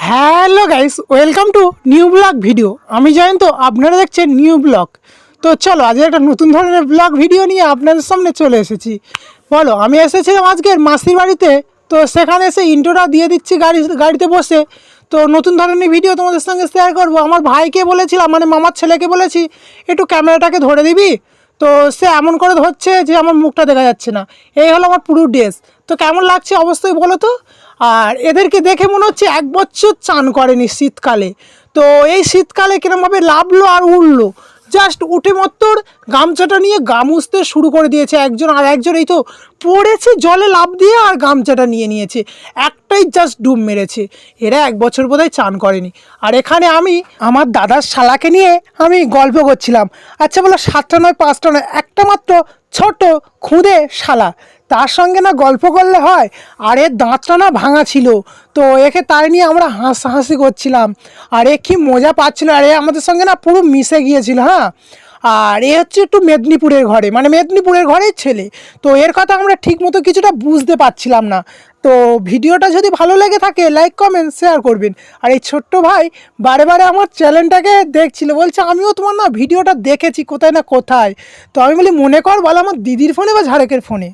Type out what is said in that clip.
Hello guys, welcome to new blog video. আমি জানি তো আপনারা দেখছেন নিউ ব্লগ। তো চলো আজকে একটা নতুন ধরনের ব্লগ ভিডিও নিয়ে আপনাদের সামনে চলে এসেছি। বলো, আমি এসেছিলাম আজকের মাসির বাড়িতে, তো সেখানে এসে ইন্ট্রোটা দিয়ে দিচ্ছি গাড়িতে বসে। তো নতুন ধরনের ভিডিও তোমাদের সঙ্গে শেয়ার করবো। আমার ভাইকে বলেছিলাম, মানে মামার ছেলেকে বলেছি একটু ক্যামেরাটাকে ধরে দিবি। তো সে এমন করে ধরছে যে আমার মুখটা দেখা যাচ্ছে না। এই হলো আমার পুরো ড্রেস। তো কেমন লাগছে অবশ্যই বলো তো। আর এদেরকে দেখে মনে হচ্ছে 1 বছর চান করেনি শীতকালে। তো এই শীতকালে কিরমভাবে লাভলো আর উঠলো, জাস্ট উঠে মত্তর গামছাটা নিয়ে গা মুছতে শুরু করে দিয়েছে একজন, আর একজন এই তো পড়েছে জলে লাফ দিয়ে আর গামছাটা নিয়ে নিয়েছে। একটাই জাস্ট ডুব মেরেছে। এরা 1 বছর বোধহয় চান করেনি। আর এখানে আমি আমার দাদার শালাকে নিয়ে আমি গল্প করছিলাম। আচ্ছা বলো, 7টা নয় 5টা নয়, একটা মাত্র ছোট খুদে শালা, তার সঙ্গে না গল্প করলে হয়? আর এর দাঁতটা না ভাঙা ছিল। তো একে তাই নিয়ে আমরা হাসাহাসি করছিলাম। আর এ কী মজা পাচ্ছিল, আর এ আমাদের সঙ্গে না পুরো মিশে গিয়েছিল। হ্যাঁ, আর এ হচ্ছে একটু মেদিনীপুরের ঘরে, মানে মেদিনীপুরের ঘরের ছেলে। তো এর কথা আমরা ঠিক মতো কিছুটা বুঝতে পারছিলাম না। তো ভিডিওটা যদি ভালো লেগে থাকে লাইক কমেন্ট শেয়ার করবেন। আর এই ছোট্ট ভাই বারে বারে আমার চ্যানেলটাকে দেখছিল, বলছে আমিও তোমার না ভিডিওটা দেখেছি কোথায় না কোথায়। তো আমি বলি মনে কর, বলো আমার দিদির ফোনে বা ঝাড়কের ফোনে।